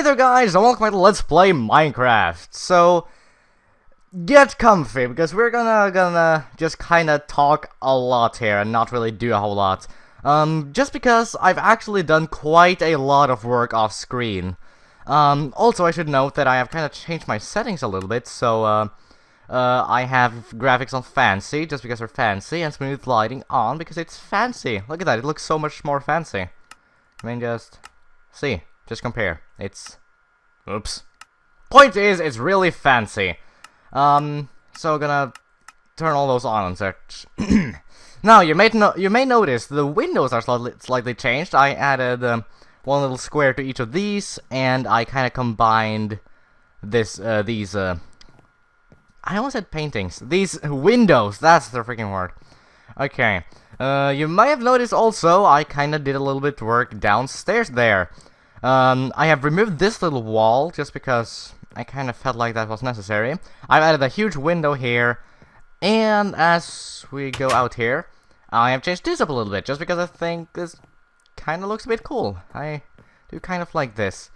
Hey there guys, and welcome to Let's Play Minecraft. So, get comfy, because we're gonna just kinda talk a lot here and not really do a whole lot. Just because I've actually done quite a lot of work off screen. Also I should note that I have kinda changed my settings a little bit, so, I have graphics on fancy, just because they're fancy, and smooth lighting on, because it's fancy. Look at that, it looks so much more fancy. I mean, just compare. It's... Oops. Point is, it's really fancy. So gonna turn all those on and such. Now, you may notice the windows are slightly changed. I added one little square to each of these, and I kind of combined these, I almost said paintings. These windows, that's the freaking word. Okay. You might have noticed also, I kind of did a little bit of work downstairs there. I have removed this little wall, just because I kind of felt like that was necessary. I've added a huge window here, and as we go out here, I have changed this up a little bit, just because I think this kind of looks a bit cool. I do kind of like this.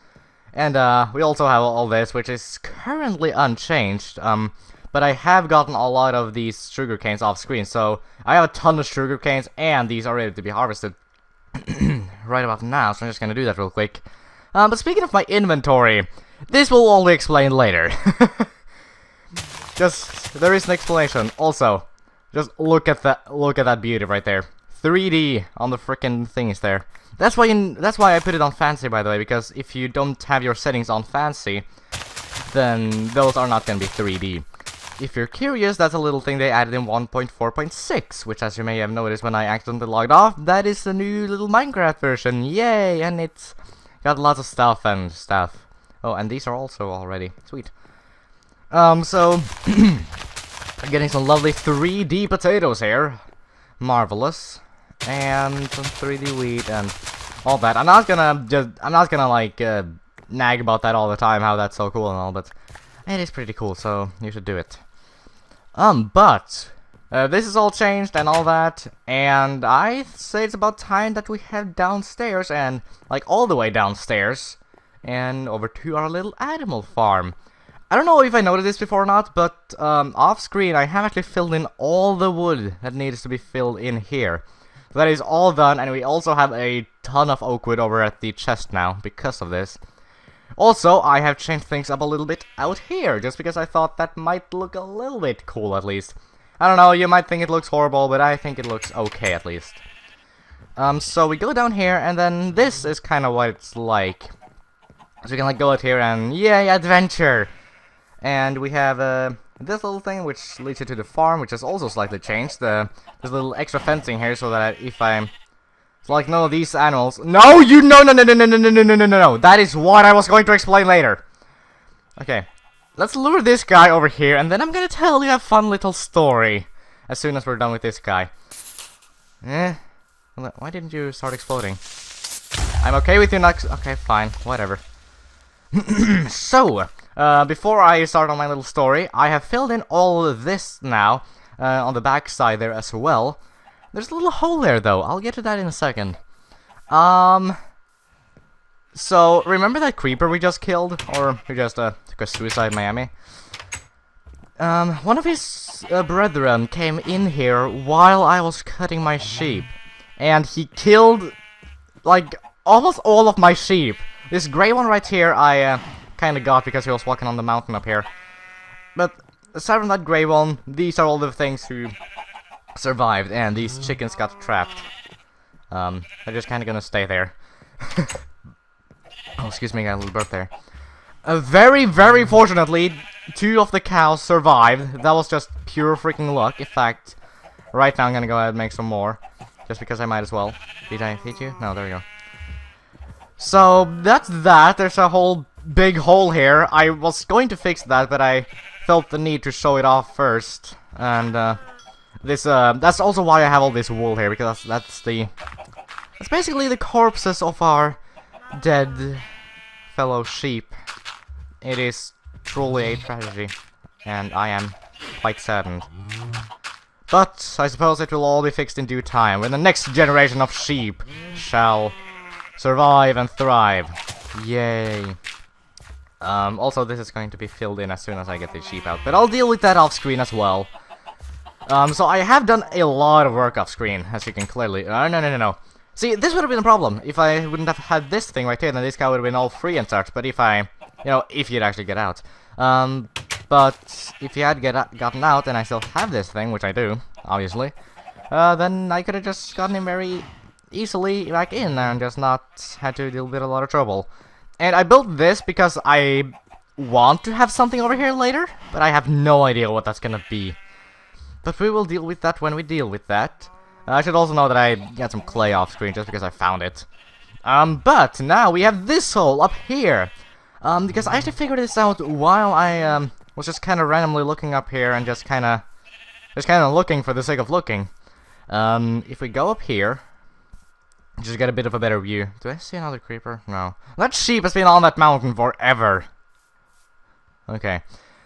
And, we also have all this, which is currently unchanged, but I have gotten a lot of these sugar canes off screen, so I have a ton of sugar canes, and these are ready to be harvested right about now, so I'm just gonna do that real quick. But speaking of my inventory, this will all be explained later. There is an explanation. Also, just look at that beauty right there. 3D on the frickin' things there. That's why I put it on fancy, by the way, because if you don't have your settings on fancy, then those are not gonna be 3D. If you're curious, that's a little thing they added in 1.4.6, which, as you may have noticed when I accidentally logged off, that is the new little Minecraft version. Yay! And it's got lots of stuff and stuff. Oh, and these are also already sweet. So I'm getting some lovely 3D potatoes here. Marvelous. And some 3D wheat and all that. I'm not gonna like nag about that all the time, how that's so cool and all, but it is pretty cool, so you should do it. But this is all changed and all that, and I say it's about time that we head downstairs, and like all the way downstairs, and over to our little animal farm. I don't know if I noticed this before or not, but off screen I have actually filled in all the wood that needs to be filled in here. So that is all done, and we also have a ton of oak wood over at the chest now because of this. Also, I have changed things up a little bit out here, just because I thought that might look a little bit cool, at least. I don't know, you might think it looks horrible, but I think it looks okay, at least. So we go down here, and then this is kind of what it's like. So we can, like, go out here and, yay, adventure! And we have, this little thing, which leads you to the farm, which is also slightly changed. There's a little extra fencing here, so that if I'm... It's like, no, these animals... No, you... No. That is what I was going to explain later. Okay. Let's lure this guy over here, and then I'm gonna tell you a fun little story. As soon as we're done with this guy. Why didn't you start exploding? I'm okay with you not... Okay, fine. Whatever. So, before I start on my little story, I have filled in all of this now. On the back side there as well. There's a little hole there, though. I'll get to that in a second. So, remember that creeper we just killed? Or we just, took a suicide Miami? One of his brethren came in here while I was cutting my sheep. And he killed, like, almost all of my sheep. This gray one right here, I, kinda got because he was walking on the mountain up here. But, aside from that gray one, these are all the things who... survived, and these chickens got trapped. They're just kind of gonna stay there. Oh, excuse me, I got a little burp there. Very, very fortunately, 2 of the cows survived. That was just pure freaking luck. In fact, right now I'm gonna go ahead and make some more. Just because I might as well. Did I hit you? No, there we go. So, that's that. There's a whole big hole here. I was going to fix that, but I felt the need to show it off first. And, that's also why I have all this wool here, because that's basically the corpses of our dead fellow sheep. It is truly a tragedy, and I am quite saddened. But I suppose it will all be fixed in due time, when the next generation of sheep shall survive and thrive. Yay. Also, this is going to be filled in as soon as I get the sheep out, but I'll deal with that off-screen as well. So I have done a lot of work off-screen, as you can clearly... no. See, this would have been a problem. If I wouldn't have had this thing right here, then this guy would have been all free and such, but if I... You know, if you'd actually get out. But if you had gotten out, and I still have this thing, which I do, obviously, then I could have just gotten him very easily back in and just not had to deal with a lot of trouble. And I built this because I want to have something over here later, but I have no idea what that's gonna be. But we will deal with that when we deal with that. I should also know that I got some clay off screen just because I found it. But now we have this hole up here. Because I actually figured this out while I was just kind of randomly looking up here and just kind of looking for the sake of looking. If we go up here, just get a bit of a better view. Do I see another creeper? No. That sheep has been on that mountain forever. Okay.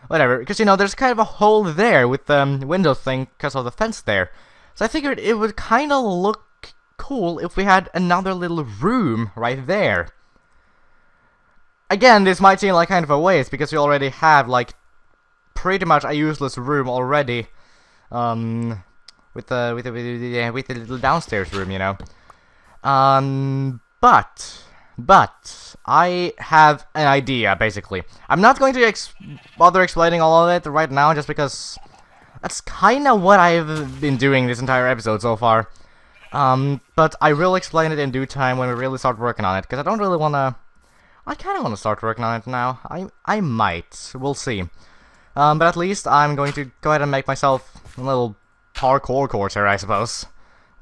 Whatever, because, you know, there's kind of a hole there with the window thing because of the fence there. So I figured it would kind of look cool if we had another little room right there. Again, this might seem like kind of a waste, because we already have, like, pretty much a useless room already. With the little downstairs room, you know. But I have an idea, basically. I'm not going to bother explaining all of it right now, just because that's kind of what I've been doing this entire episode so far. But I will explain it in due time when we really start working on it, because I don't really want to... I kind of want to start working on it now. I might. We'll see. But at least I'm going to go ahead and make myself a little parkour course here, I suppose.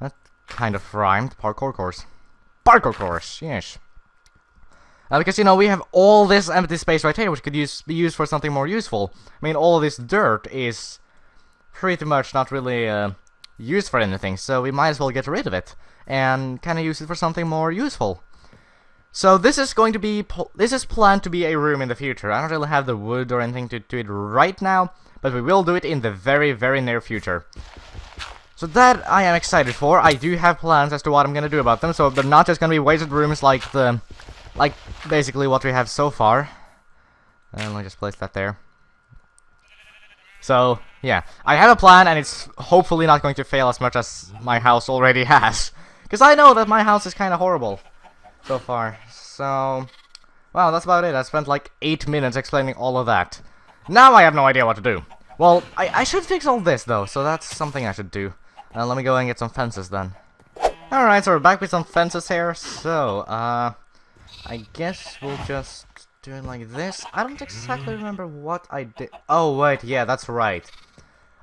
That kind of rhymed. Parkour course. Parkour course, yes. Because, you know, we have all this empty space right here, which could be used for something more useful. I mean, all this dirt is pretty much not really used for anything, so we might as well get rid of it and kind of use it for something more useful. So this is going to be, this is planned to be a room in the future. I don't really have the wood or anything to do it right now, but we will do it in the very, very near future. So that I am excited for. I do have plans as to what I'm gonna do about them, so they're not just gonna be wasted rooms like basically what we have so far. And let me just place that there. So, yeah. I have a plan, and it's hopefully not going to fail as much as my house already has. Because I know that my house is kind of horrible so far. So, well, that's about it. I spent like 8 minutes explaining all of that. Now I have no idea what to do. Well, I should fix all this, though, so that's something I should do. Let me go and get some fences, then. Alright, so we're back with some fences here. So, I guess we'll just do it like this. I don't exactly remember what I did. Oh, wait, yeah, that's right.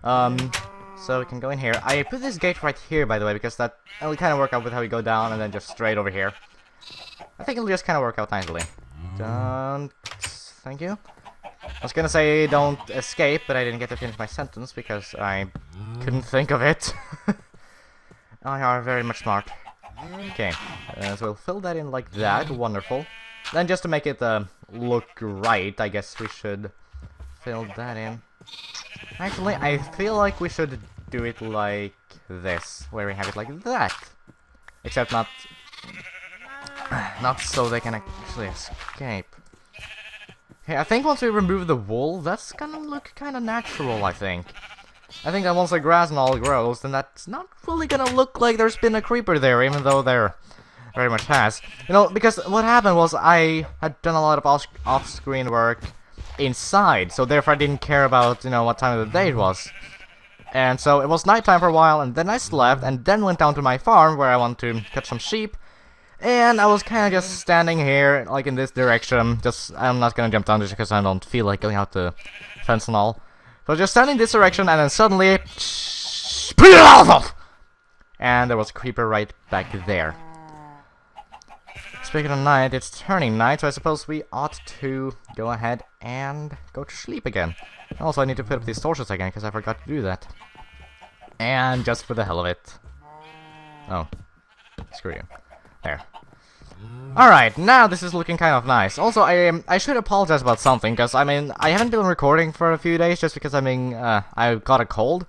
So we can go in here. I put this gate right here, by the way, because that will kind of work out with how we go down and then just straight over here. I think it'll just kind of work out nicely. Thank you. I was gonna say don't escape, but I didn't get to finish my sentence because I couldn't think of it. I are very much smart. Okay, so we'll fill that in like that. Wonderful. Then just to make it look right, I guess we should fill that in. Actually, I feel like we should do it like this, where we have it like that. Except not so they can actually escape. Okay, I think once we remove the wool, that's gonna look kind of natural, I think. I think that once the grass and all grows, then that's not really gonna look like there's been a creeper there, even though there very much has. You know, because what happened was I had done a lot of off-screen work inside, so therefore I didn't care about, you know, what time of the day it was. And so it was nighttime for a while, and then I slept, and then went down to my farm, where I want to catch some sheep. And I was kind of just standing here, like in this direction. I'm not gonna jump down just because I don't feel like going out the fence and all. So just standing this direction, and then suddenly, and there was a creeper right back there. Speaking of night, it's turning night, so I suppose we ought to go ahead and go to sleep again. Also, I need to put up these torches again because I forgot to do that. And just for the hell of it. Oh, screw you. There. Alright, now this is looking kind of nice. Also, I should apologize about something, because, I mean, I haven't been recording for a few days just because, I mean, I got a cold.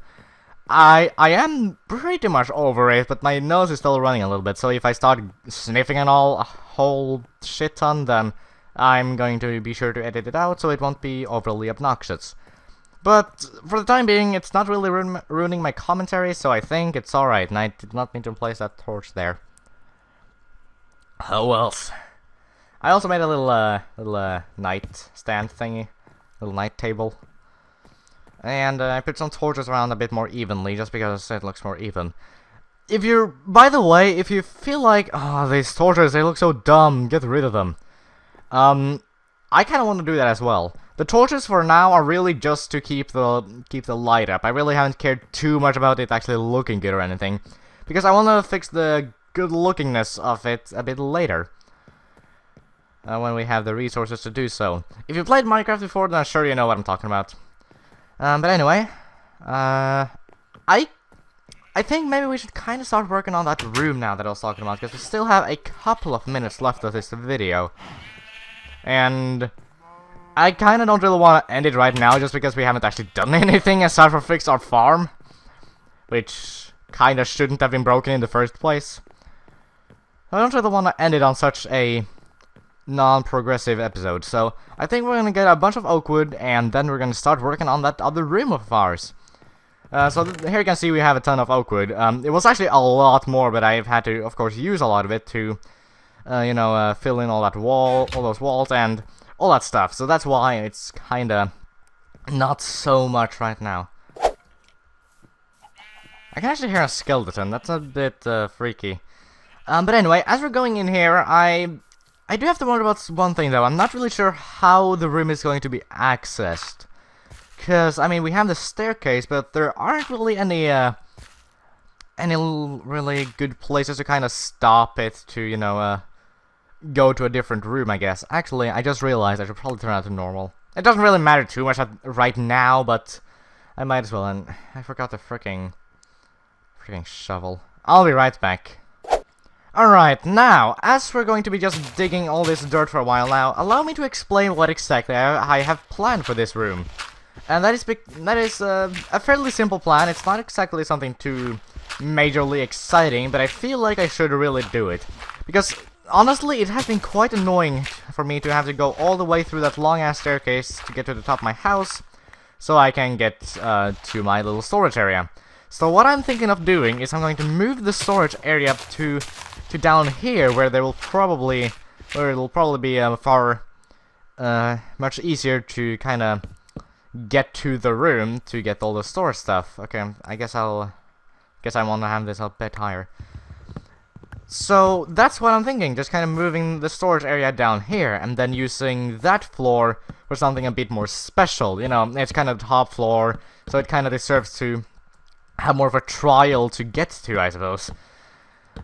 I am pretty much over it, but my nose is still running a little bit, so if I start sniffing and all, a whole shit ton, then I'm going to be sure to edit it out so it won't be overly obnoxious. But for the time being, it's not really ruining my commentary, so I think it's alright, and I did not mean to place that torch there. Oh well. I also made a little night stand thingy, little night table. And I put some torches around a bit more evenly, just because it looks more even. By the way, if you feel like, oh, these torches, they look so dumb, get rid of them. I kind of want to do that as well. The torches for now are really just to keep the light up. I really haven't cared too much about it actually looking good or anything, because I want to fix the good lookingness of it a bit later. When we have the resources to do so. If you played Minecraft before, then I'm sure you know what I'm talking about. But anyway, I think maybe we should kind of start working on that room now that I was talking about, because we still have a couple of minutes left of this video. And I kind of don't really want to end it right now, just because we haven't actually done anything aside from fix our farm, which kind of shouldn't have been broken in the first place. I don't really want to end it on such a non-progressive episode, so I think we're gonna get a bunch of oak wood, and then we're gonna start working on that other room of ours. So here you can see we have a ton of oak wood. It was actually a lot more, but I've had to, of course, use a lot of it to, you know, fill in all those walls, and all that stuff. So that's why it's kinda not so much right now. I can actually hear a skeleton. That's a bit freaky. But anyway, as we're going in here, I do have to wonder about one thing though. I'm not really sure how the room is going to be accessed. Because, I mean, we have the staircase, but there aren't really any really good places to kind of stop it to, you know, go to a different room, I guess. Actually, I just realized I should probably turn out to normal. It doesn't really matter too much right now, but I might as well. And I forgot the freaking shovel. I'll be right back. Alright, now, as we're going to be just digging all this dirt for a while now, allow me to explain what exactly I have planned for this room. And that is a fairly simple plan. It's not exactly something too majorly exciting, but I feel like I should really do it. Because, honestly, it has been quite annoying for me to have to go all the way through that long-ass staircase to get to the top of my house, so I can get to my little storage area. So what I'm thinking of doing is I'm going to move the storage area up to down here, where it'll probably be far much easier to kind of get to the room to get all the store stuff. Okay, I guess I want to have this a bit higher. So that's what I'm thinking, just kind of moving the storage area down here, and then using that floor for something a bit more special. You know, it's kind of the top floor, so it kind of deserves to have more of a trial to get to, I suppose.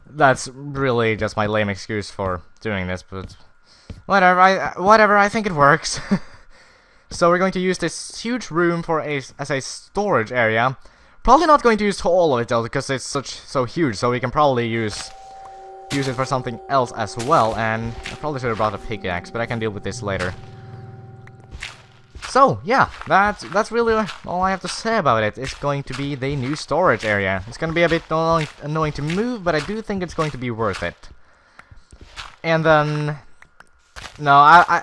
That's really just my lame excuse for doing this, but whatever, I think it works. So we're going to use this huge room as a storage area. Probably not going to use all of it though, because it's so huge, so we can probably use it for something else as well, and I probably should have brought a pickaxe, but I can deal with this later. So, yeah, that's really all I have to say about it. It's going to be the new storage area. It's going to be a bit annoying to move, but I do think it's going to be worth it. And then, no, I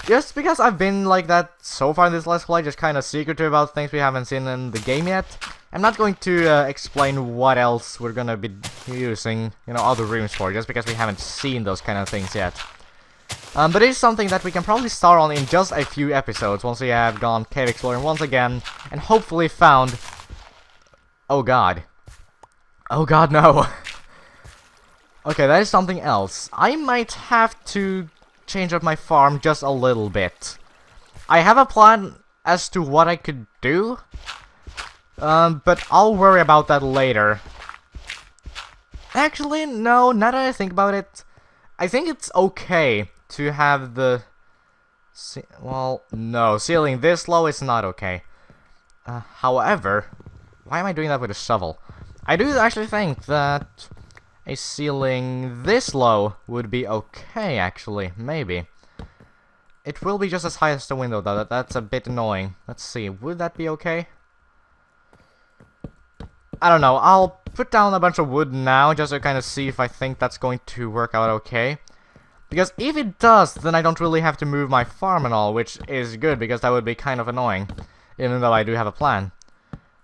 just because I've been like that so far in this Let's Play, just kind of secretive about things we haven't seen in the game yet, I'm not going to explain what else we're going to be using, you know, other rooms for, just because we haven't seen those kind of things yet. But it is something that we can probably start on in just a few episodes, once we have gone cave exploring once again, and hopefully found... Oh god. Oh god, no. Okay, that is something else. I might have to change up my farm just a little bit. I have a plan as to what I could do, but I'll worry about that later. Actually, no, now that I think about it, I think it's okay to have the... well, no, ceiling this low is not okay. However, why am I doing that with a shovel? I do actually think that a ceiling this low would be okay, actually. Maybe. It will be just as high as the window, though. That's a bit annoying. Let's see, would that be okay? I don't know, I'll put down a bunch of wood now, just to kind of see if I think that's going to work out okay. Because if it does, then I don't really have to move my farm and all, which is good, because that would be kind of annoying. Even though I do have a plan.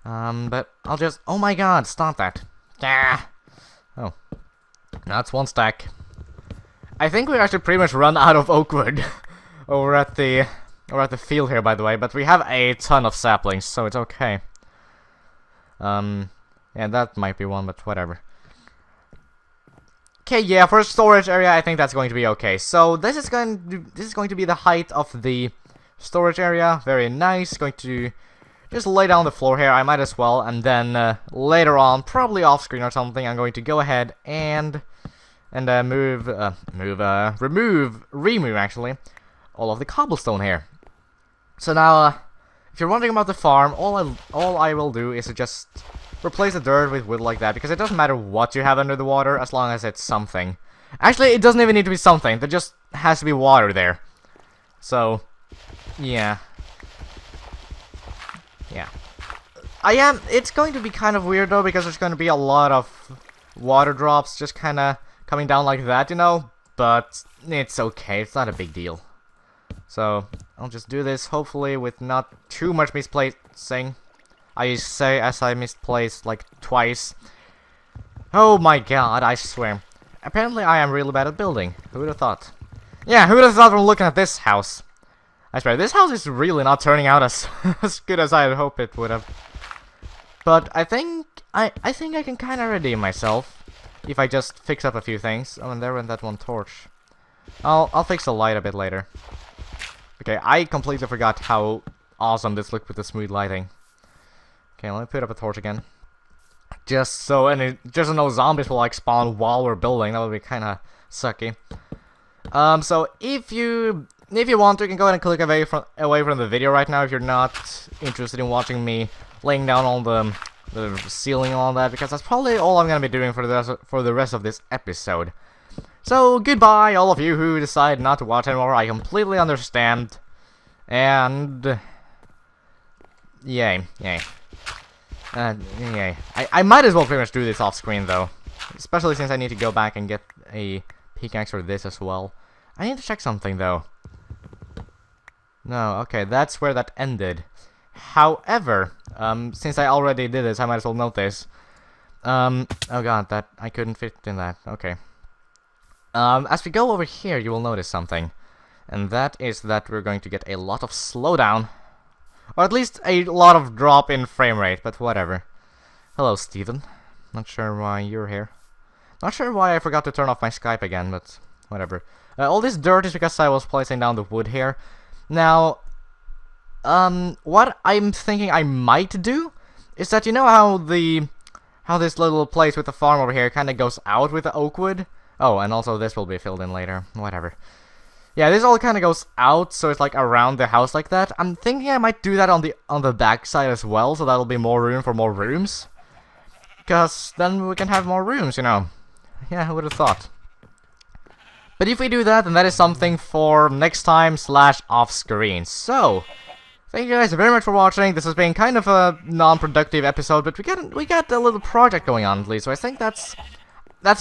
But I'll just... Oh my god, stop that. Ah. Oh. That's one stack. I think we actually pretty much run out of oak wood over at the field here, by the way, but we have a ton of saplings, so it's okay. Yeah, that might be one, but whatever. Okay, yeah, for storage area, I think that's going to be okay. So this is going to be the height of the storage area. Very nice. Going to just lay down the floor here. I might as well, and then later on, probably off screen or something, I'm going to go ahead and remove actually all of the cobblestone here. So now, if you're wondering about the farm, all I will do is to just replace the dirt with wood like that, because it doesn't matter what you have under the water as long as it's something. Actually, it doesn't even need to be something. There just has to be water there. So, yeah. Yeah. It's going to be kind of weird though, because there's going to be a lot of water drops just kind of coming down like that, you know? But it's okay. It's not a big deal. So, I'll just do this, hopefully, with not too much misplacing. I say as I misplaced like twice. Oh my god, I swear. Apparently I am really bad at building. Who would have thought? Yeah, who would have thought from looking at this house? I swear, this house is really not turning out as as good as I had hoped it would have. But I think I think I can kind of redeem myself if I just fix up a few things. Oh, and there went that one torch. I'll fix the light a bit later. Okay, I completely forgot how awesome this looked with the smooth lighting. Okay, let me put up a torch again. Just so no zombies will like spawn while we're building. That would be kind of sucky. So if you want to, you can go ahead and click away from the video right now if you're not interested in watching me laying down all the ceiling and all that, because that's probably all I'm gonna be doing for the rest of this episode. So goodbye, all of you who decide not to watch anymore. I completely understand. And yay. I might as well pretty much do this off screen though, especially since I need to go back and get a pickaxe for this as well. I need to check something though. No, okay, that's where that ended. However, since I already did this, I might as well note this. Oh god, that I couldn't fit in that. Okay. As we go over here, you will notice something, and that is that we're going to get a lot of slowdown. Or at least a lot of drop in frame rate, but whatever. Hello, Steven. Not sure why you're here. Not sure why I forgot to turn off my Skype again, but whatever. All this dirt is because I was placing down the wood here. Now, what I'm thinking I might do is that, you know how this little place with the farm over here kind of goes out with the oak wood? Oh, and also this will be filled in later. Whatever. Yeah, this all kind of goes out, so it's like around the house like that. I'm thinking I might do that on the back side as well, so that'll be more room for more rooms. Because then we can have more rooms, you know. Yeah, who would have thought? But if we do that, then that is something for next time / off screen. So, thank you guys very much for watching. This has been kind of a non-productive episode, but we got a little project going on at least, so I think that's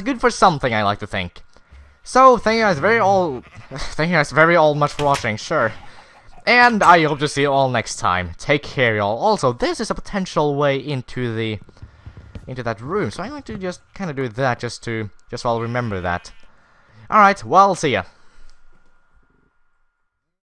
good for something, I like to think. So, thank you guys very much for watching, sure. And I hope to see you all next time. Take care, y'all. Also, this is a potential way into that room, so I like to just kind of do that just so I'll remember that. Alright, well, see ya.